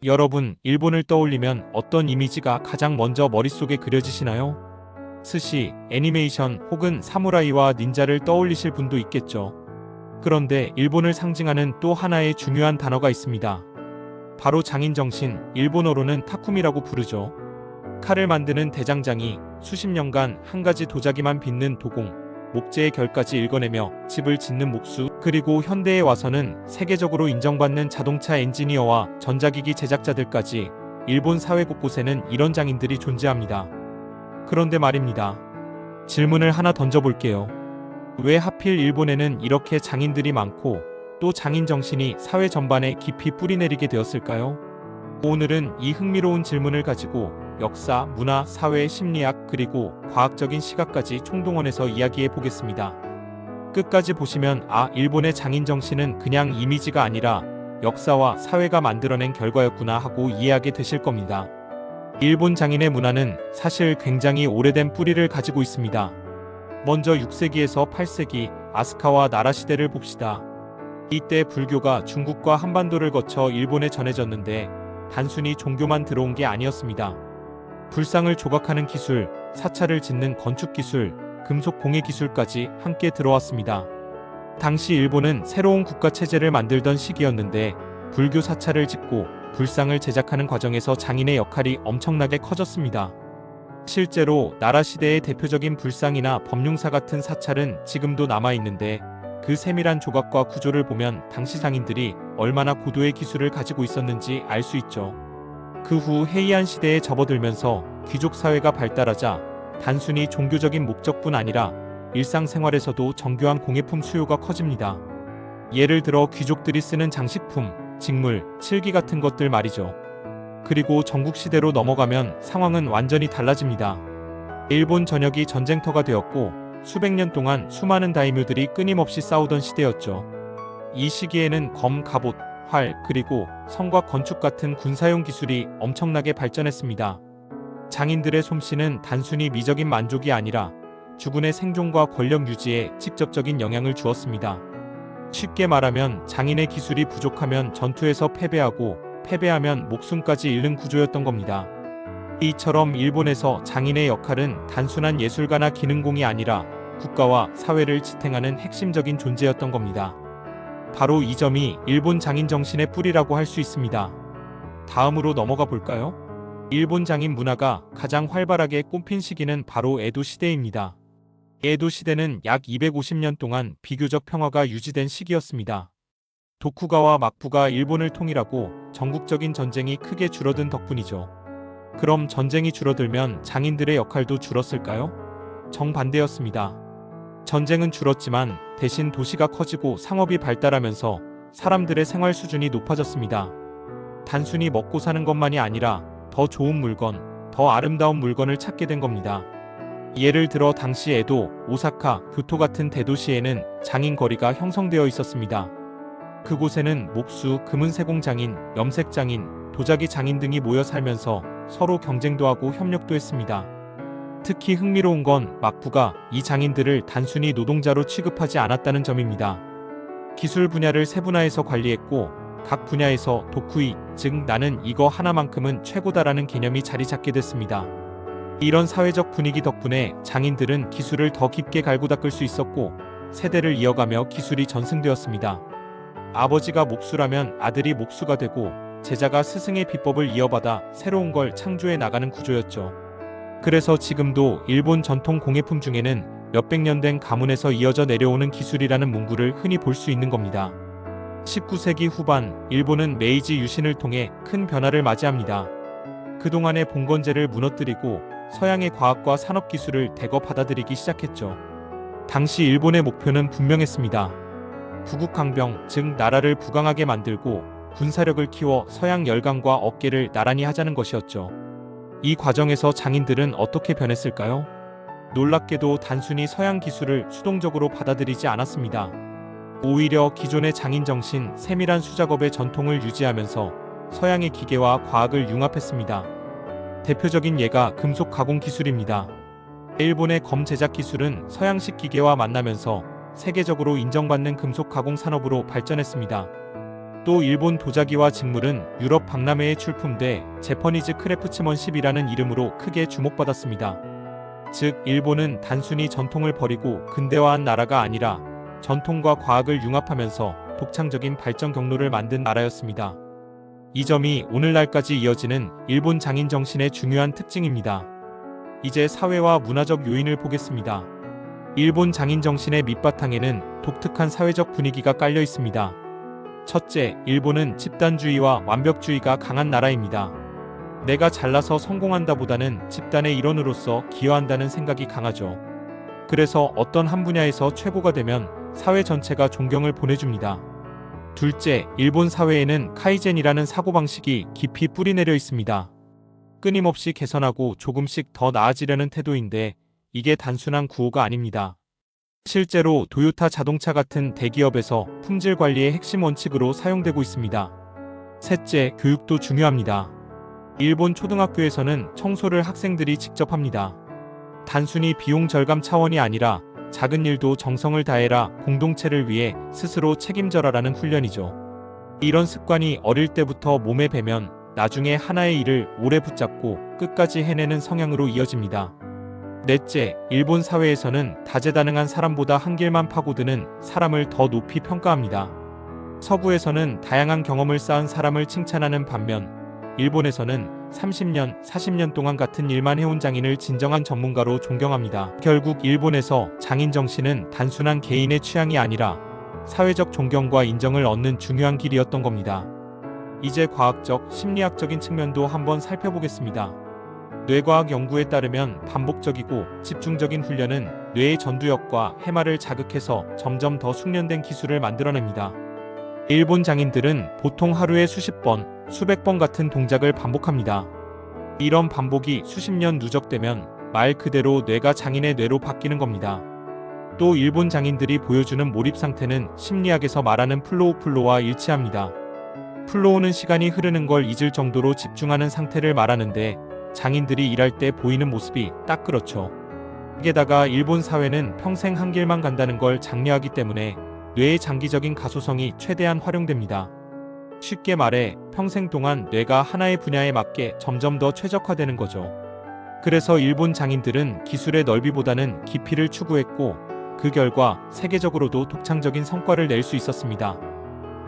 여러분, 일본을 떠올리면 어떤 이미지가 가장 먼저 머릿속에 그려지시나요? 스시, 애니메이션 혹은 사무라이와 닌자를 떠올리실 분도 있겠죠. 그런데 일본을 상징하는 또 하나의 중요한 단어가 있습니다. 바로 장인정신, 일본어로는 타쿠미라고 부르죠. 칼을 만드는 대장장이 수십 년간 한 가지 도자기만 빚는 도공, 목재의 결까지 읽어내며 집을 짓는 목수, 그리고 현대에 와서는 세계적으로 인정받는 자동차 엔지니어와 전자기기 제작자들까지 일본 사회 곳곳에는 이런 장인들이 존재합니다. 그런데 말입니다. 질문을 하나 던져볼게요. 왜 하필 일본에는 이렇게 장인들이 많고 또 장인 정신이 사회 전반에 깊이 뿌리내리게 되었을까요? 오늘은 이 흥미로운 질문을 가지고 역사, 문화, 사회, 심리학, 그리고 과학적인 시각까지 총동원해서 이야기해 보겠습니다. 끝까지 보시면 일본의 장인 정신은 그냥 이미지가 아니라 역사와 사회가 만들어낸 결과였구나 하고 이해하게 되실 겁니다. 일본 장인의 문화는 사실 굉장히 오래된 뿌리를 가지고 있습니다. 먼저 6세기에서 8세기 아스카와 나라 시대를 봅시다. 이때 불교가 중국과 한반도를 거쳐 일본에 전해졌는데 단순히 종교만 들어온 게 아니었습니다. 불상을 조각하는 기술, 사찰을 짓는 건축 기술, 금속 공예 기술까지 함께 들어왔습니다. 당시 일본은 새로운 국가 체제를 만들던 시기였는데 불교 사찰을 짓고 불상을 제작하는 과정에서 장인의 역할이 엄청나게 커졌습니다. 실제로 나라 시대의 대표적인 불상이나 법륜사 같은 사찰은 지금도 남아있는데 그 세밀한 조각과 구조를 보면 당시 장인들이 얼마나 고도의 기술을 가지고 있었는지 알 수 있죠. 그 후 헤이안 시대에 접어들면서 귀족 사회가 발달하자 단순히 종교적인 목적뿐 아니라 일상생활에서도 정교한 공예품 수요가 커집니다. 예를 들어 귀족들이 쓰는 장식품, 직물, 칠기 같은 것들 말이죠. 그리고 전국시대로 넘어가면 상황은 완전히 달라집니다. 일본 전역이 전쟁터가 되었고 수백 년 동안 수많은 다이묘들이 끊임없이 싸우던 시대였죠. 이 시기에는 검, 갑옷, 활, 그리고 성과 건축 같은 군사용 기술이 엄청나게 발전했습니다. 장인들의 솜씨는 단순히 미적인 만족이 아니라 주군의 생존과 권력 유지에 직접적인 영향을 주었습니다. 쉽게 말하면 장인의 기술이 부족하면 전투에서 패배하고 패배하면 목숨까지 잃는 구조였던 겁니다. 이처럼 일본에서 장인의 역할은 단순한 예술가나 기능공이 아니라 국가와 사회를 지탱하는 핵심적인 존재였던 겁니다. 바로 이 점이 일본 장인 정신의 뿌리라고 할 수 있습니다. 다음으로 넘어가 볼까요? 일본 장인 문화가 가장 활발하게 꽃핀 시기는 바로 에도 시대입니다. 에도 시대는 약 250년 동안 비교적 평화가 유지된 시기였습니다. 도쿠가와 막부가 일본을 통일하고 전국적인 전쟁이 크게 줄어든 덕분이죠. 그럼 전쟁이 줄어들면 장인들의 역할도 줄었을까요? 정반대였습니다. 전쟁은 줄었지만 대신 도시가 커지고 상업이 발달하면서 사람들의 생활 수준이 높아졌습니다. 단순히 먹고 사는 것만이 아니라 더 좋은 물건, 더 아름다운 물건을 찾게 된 겁니다. 예를 들어 당시 에도, 오사카, 교토 같은 대도시에는 장인 거리가 형성되어 있었습니다. 그곳에는 목수, 금은세공 장인, 염색 장인, 도자기 장인 등이 모여 살면서 서로 경쟁도 하고 협력도 했습니다. 특히 흥미로운 건 막부가 이 장인들을 단순히 노동자로 취급하지 않았다는 점입니다. 기술 분야를 세분화해서 관리했고 각 분야에서 도쿠이, 즉 나는 이거 하나만큼은 최고다라는 개념이 자리 잡게 됐습니다. 이런 사회적 분위기 덕분에 장인들은 기술을 더 깊게 갈고 닦을 수 있었고 세대를 이어가며 기술이 전승되었습니다. 아버지가 목수라면 아들이 목수가 되고 제자가 스승의 비법을 이어받아 새로운 걸 창조해 나가는 구조였죠. 그래서 지금도 일본 전통 공예품 중에는 몇백 년 된 가문에서 이어져 내려오는 기술이라는 문구를 흔히 볼 수 있는 겁니다. 19세기 후반, 일본은 메이지 유신을 통해 큰 변화를 맞이합니다. 그동안의 봉건제를 무너뜨리고 서양의 과학과 산업기술을 대거 받아들이기 시작했죠. 당시 일본의 목표는 분명했습니다. 부국강병, 즉 나라를 부강하게 만들고 군사력을 키워 서양 열강과 어깨를 나란히 하자는 것이었죠. 이 과정에서 장인들은 어떻게 변했을까요? 놀랍게도 단순히 서양 기술을 수동적으로 받아들이지 않았습니다. 오히려 기존의 장인 정신, 세밀한 수작업의 전통을 유지하면서 서양의 기계와 과학을 융합했습니다. 대표적인 예가 금속 가공 기술입니다. 일본의 검 제작 기술은 서양식 기계와 만나면서 세계적으로 인정받는 금속 가공 산업으로 발전했습니다. 또 일본 도자기와 직물은 유럽 박람회에 출품돼 재퍼니즈 크래프츠먼십이라는 이름으로 크게 주목받았습니다. 즉, 일본은 단순히 전통을 버리고 근대화한 나라가 아니라 전통과 과학을 융합하면서 독창적인 발전 경로를 만든 나라였습니다. 이 점이 오늘날까지 이어지는 일본 장인 정신의 중요한 특징입니다. 이제 사회와 문화적 요인을 보겠습니다. 일본 장인 정신의 밑바탕에는 독특한 사회적 분위기가 깔려 있습니다. 첫째, 일본은 집단주의와 완벽주의가 강한 나라입니다. 내가 잘나서 성공한다 보다는 집단의 일원으로서 기여한다는 생각이 강하죠. 그래서 어떤 한 분야에서 최고가 되면 사회 전체가 존경을 보내줍니다. 둘째, 일본 사회에는 카이젠이라는 사고방식이 깊이 뿌리내려 있습니다. 끊임없이 개선하고 조금씩 더 나아지려는 태도인데 이게 단순한 구호가 아닙니다. 실제로 도요타 자동차 같은 대기업에서 품질 관리의 핵심 원칙으로 사용되고 있습니다. 셋째, 교육도 중요합니다. 일본 초등학교에서는 청소를 학생들이 직접 합니다. 단순히 비용 절감 차원이 아니라 작은 일도 정성을 다해라, 공동체를 위해 스스로 책임져라라는 훈련이죠. 이런 습관이 어릴 때부터 몸에 배면 나중에 하나의 일을 오래 붙잡고 끝까지 해내는 성향으로 이어집니다. 넷째, 일본 사회에서는 다재다능한 사람보다 한 길만 파고드는 사람을 더 높이 평가합니다. 서구에서는 다양한 경험을 쌓은 사람을 칭찬하는 반면 일본에서는 30년, 40년 동안 같은 일만 해온 장인을 진정한 전문가로 존경합니다. 결국 일본에서 장인 정신은 단순한 개인의 취향이 아니라 사회적 존경과 인정을 얻는 중요한 길이었던 겁니다. 이제 과학적, 심리학적인 측면도 한번 살펴보겠습니다. 뇌과학 연구에 따르면 반복적이고 집중적인 훈련은 뇌의 전두엽과 해마를 자극해서 점점 더 숙련된 기술을 만들어냅니다. 일본 장인들은 보통 하루에 수십 번, 수백 번 같은 동작을 반복합니다. 이런 반복이 수십 년 누적되면 말 그대로 뇌가 장인의 뇌로 바뀌는 겁니다. 또 일본 장인들이 보여주는 몰입 상태는 심리학에서 말하는 플로우와 일치합니다. 플로우는 시간이 흐르는 걸 잊을 정도로 집중하는 상태를 말하는데 장인들이 일할 때 보이는 모습이 딱 그렇죠. 게다가 일본 사회는 평생 한 길만 간다는 걸 장려하기 때문에 뇌의 장기적인 가소성이 최대한 활용됩니다. 쉽게 말해 평생 동안 뇌가 하나의 분야에 맞게 점점 더 최적화되는 거죠. 그래서 일본 장인들은 기술의 넓이보다는 깊이를 추구했고 그 결과 세계적으로도 독창적인 성과를 낼 수 있었습니다.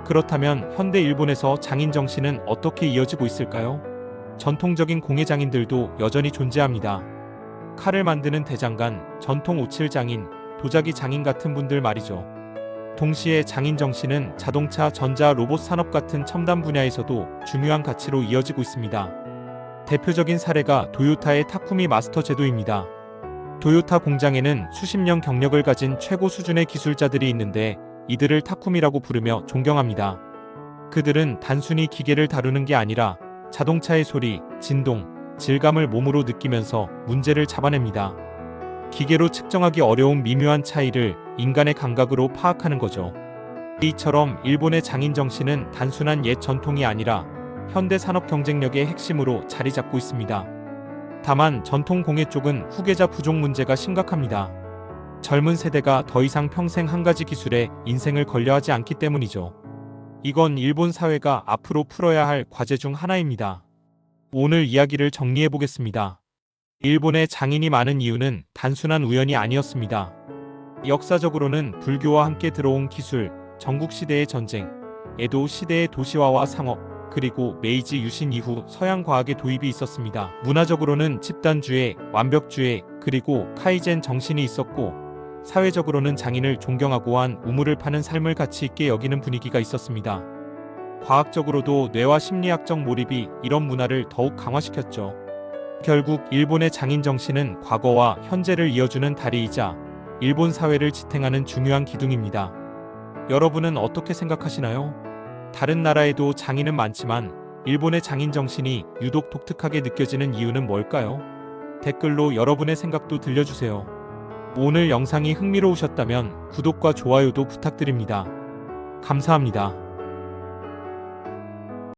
그렇다면 현대 일본에서 장인 정신은 어떻게 이어지고 있을까요? 전통적인 공예 장인들도 여전히 존재합니다. 칼을 만드는 대장간, 전통 오칠 장인, 도자기 장인 같은 분들 말이죠. 동시에 장인 정신은 자동차, 전자, 로봇 산업 같은 첨단 분야에서도 중요한 가치로 이어지고 있습니다. 대표적인 사례가 도요타의 타쿠미 마스터 제도입니다. 도요타 공장에는 수십 년 경력을 가진 최고 수준의 기술자들이 있는데 이들을 타쿠미라고 부르며 존경합니다. 그들은 단순히 기계를 다루는 게 아니라 자동차의 소리, 진동, 질감을 몸으로 느끼면서 문제를 잡아냅니다. 기계로 측정하기 어려운 미묘한 차이를 인간의 감각으로 파악하는 거죠. 이처럼 일본의 장인 정신은 단순한 옛 전통이 아니라 현대 산업 경쟁력의 핵심으로 자리 잡고 있습니다. 다만 전통 공예 쪽은 후계자 부족 문제가 심각합니다. 젊은 세대가 더 이상 평생 한 가지 기술에 인생을 걸려하지 않기 때문이죠. 이건 일본 사회가 앞으로 풀어야 할 과제 중 하나입니다. 오늘 이야기를 정리해 보겠습니다. 일본에 장인이 많은 이유는 단순한 우연이 아니었습니다. 역사적으로는 불교와 함께 들어온 기술, 전국시대의 전쟁, 에도 시대의 도시화와 상업, 그리고 메이지 유신 이후 서양 과학의 도입이 있었습니다. 문화적으로는 집단주의, 완벽주의, 그리고 카이젠 정신이 있었고, 사회적으로는 장인을 존경하고 한 우물을 파는 삶을 가치 있게 여기는 분위기가 있었습니다. 과학적으로도 뇌와 심리학적 몰입이 이런 문화를 더욱 강화시켰죠. 결국 일본의 장인 정신은 과거와 현재를 이어주는 다리이자 일본 사회를 지탱하는 중요한 기둥입니다. 여러분은 어떻게 생각하시나요? 다른 나라에도 장인은 많지만 일본의 장인 정신이 유독 독특하게 느껴지는 이유는 뭘까요? 댓글로 여러분의 생각도 들려주세요. 오늘 영상이 흥미로우셨다면 구독과 좋아요도 부탁드립니다. 감사합니다.